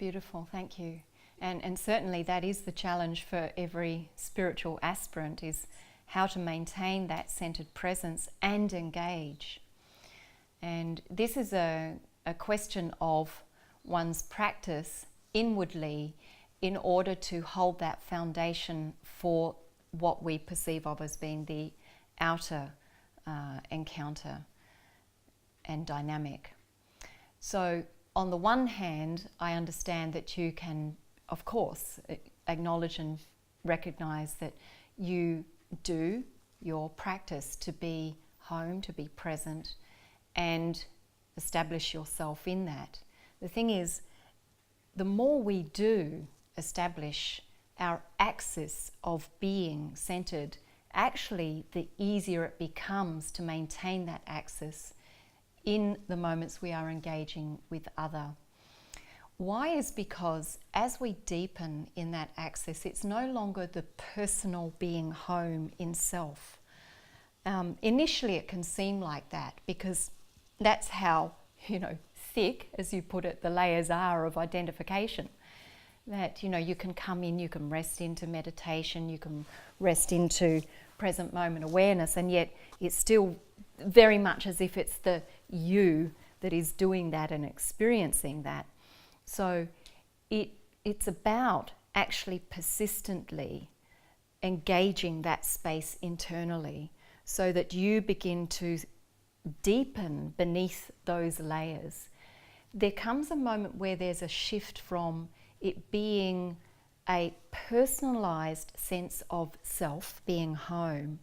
Beautiful, thank you. And certainly that is the challenge for every spiritual aspirant, is how to maintain that centered presence and engage. And this is a question of one's practice inwardly in order to hold that foundation for what we perceive of as being the outer encounter and dynamic. So on the one hand, I understand that you can, of course, acknowledge and recognize that you do your practice to be home, to be present, and establish yourself in that. The thing is, the more we do establish our axis of being centered, actually the easier it becomes to maintain that axis in the moments we are engaging with other. Why is because as we deepen in that axis, it's no longer the personal being home in self. Initially it can seem like that because that's how, thick, as you put it, the layers are of identification. That, you can come in, you can rest into meditation, you can rest into present moment awareness, and yet it's still very much as if it's the you that is doing that and experiencing that. So it's about actually persistently engaging that space internally so that you begin to deepen beneath those layers. There comes a moment where there's a shift from it being a personalized sense of self, being home,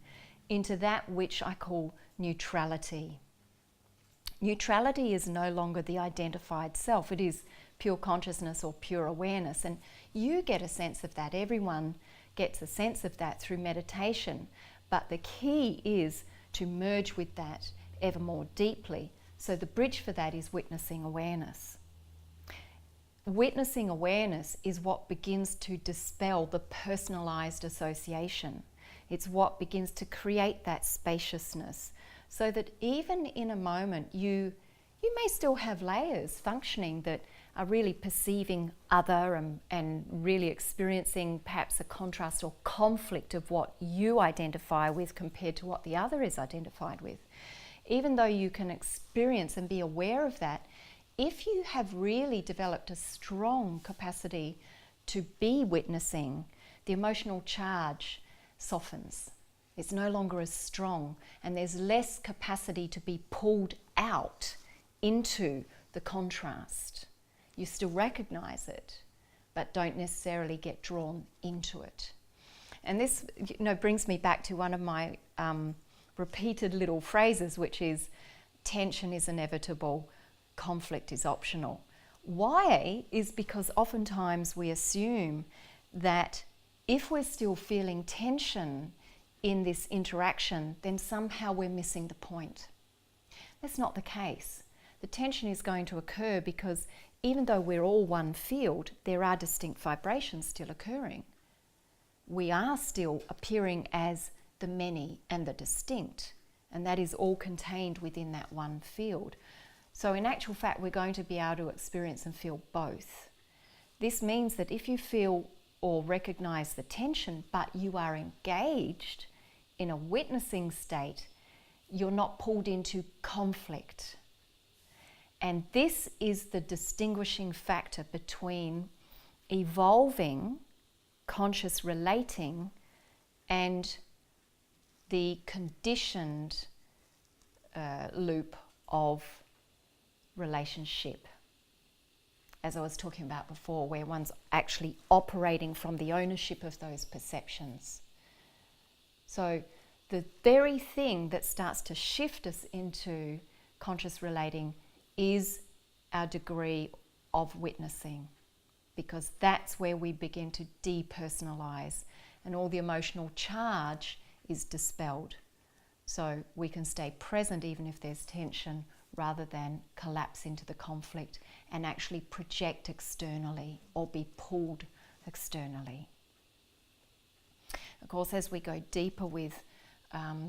into that which I call neutrality. Neutrality is no longer the identified self. It is pure consciousness or pure awareness. And you get a sense of that. Everyone gets a sense of that through meditation. But the key is to merge with that ever more deeply. So the bridge for that is witnessing awareness. Witnessing awareness is what begins to dispel the personalized association. It's what begins to create that spaciousness, so that even in a moment you may still have layers functioning that are really perceiving other and really experiencing perhaps a contrast or conflict of what you identify with compared to what the other is identified with. Even though you can experience and be aware of that, if you have really developed a strong capacity to be witnessing, the emotional charge softens. It's no longer as strong, and there's less capacity to be pulled out into the contrast. You still recognize it, but don't necessarily get drawn into it. And this, brings me back to one of my repeated little phrases, which is tension is inevitable, conflict is optional. Why is because oftentimes we assume that if we're still feeling tension in this interaction, then somehow we're missing the point. That's not the case. The tension is going to occur because even though we're all one field, there are distinct vibrations still occurring. We are still appearing as the many and the distinct, and that is all contained within that one field. So in actual fact, we're going to be able to experience and feel both. This means that if you feel or recognize the tension, but you are engaged in a witnessing state, you're not pulled into conflict. And this is the distinguishing factor between evolving conscious relating and the conditioned loop of relationship, as I was talking about before, where one's actually operating from the ownership of those perceptions. So the very thing that starts to shift us into conscious relating is our degree of witnessing, because that's where we begin to depersonalize and all the emotional charge is dispelled. So we can stay present even if there's tension, rather than collapse into the conflict and actually project externally or be pulled externally. Of course, as we go deeper with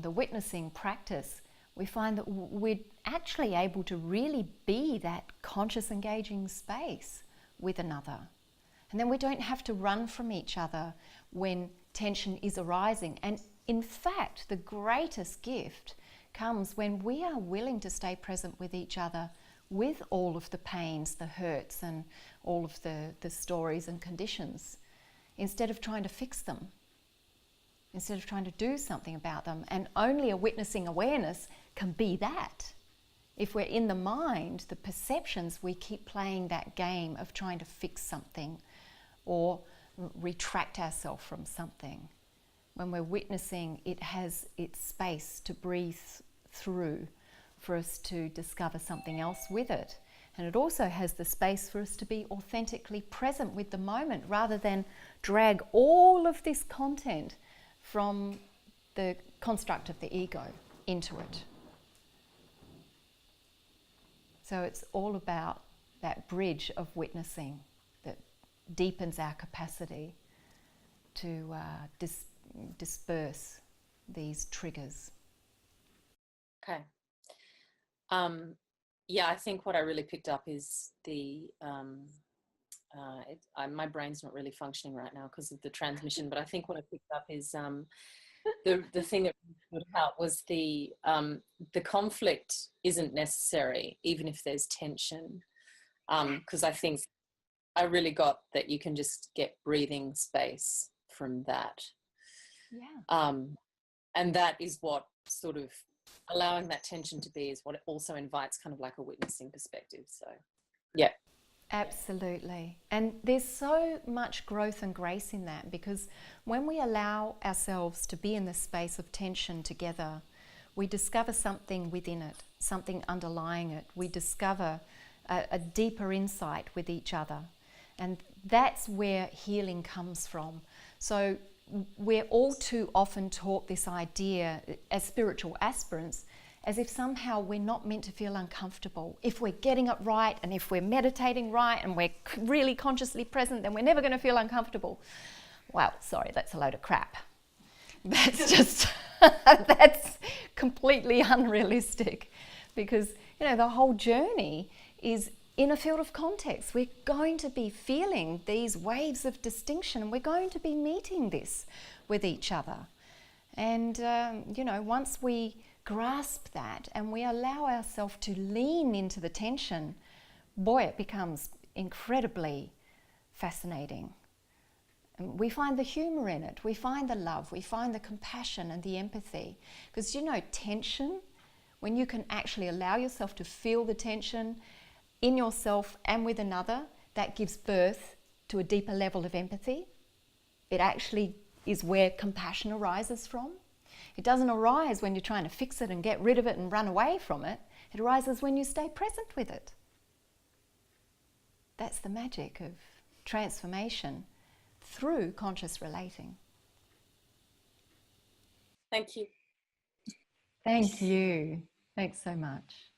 the witnessing practice, we find that we're actually able to really be that conscious engaging space with another. And then we don't have to run from each other when tension is arising. And in fact, the greatest gift comes when we are willing to stay present with each other with all of the pains, the hurts, and all of the stories and conditions, instead of trying to fix them, instead of trying to do something about them. And only a witnessing awareness can be that. If we're in the mind, the perceptions, we keep playing that game of trying to fix something or retract ourselves from something. When we're witnessing, it has its space to breathe through for us to discover something else with it. And it also has the space for us to be authentically present with the moment rather than drag all of this content from the construct of the ego into it. So it's all about that bridge of witnessing that deepens our capacity to disperse these triggers. Okay. Yeah, I think what I really picked up is my brain's not really functioning right now because of the transmission, but I think what I picked up is the thing that stood out was the conflict isn't necessary, even if there's tension. Because I think I really got that you can just get breathing space from that. Yeah. And that is what sort of allowing that tension to be is what it also invites kind of like a witnessing perspective. So, yeah. Absolutely. And there's so much growth and grace in that, because when we allow ourselves to be in the space of tension together, we discover something within it, something underlying it. We discover a deeper insight with each other. And that's where healing comes from. So we're all too often taught this idea as spiritual aspirants as if somehow we're not meant to feel uncomfortable. If we're getting it right and if we're meditating right and we're really consciously present, then we're never going to feel uncomfortable. Well, sorry, that's a load of crap. That's just, that's completely unrealistic, because, you know, the whole journey is in a field of context. We're going to be feeling these waves of distinction, and we're going to be meeting this with each other. And, you know, once we grasp that and we allow ourselves to lean into the tension, boy, it becomes incredibly fascinating. And we find the humor in it, we find the love, we find the compassion and the empathy. Because, you know, tension, when you can actually allow yourself to feel the tension in yourself and with another, that gives birth to a deeper level of empathy. It actually is where compassion arises from. It doesn't arise when you're trying to fix it and get rid of it and run away from it. It arises when you stay present with it. That's the magic of transformation through conscious relating. Thank you. Thank you. Thanks so much.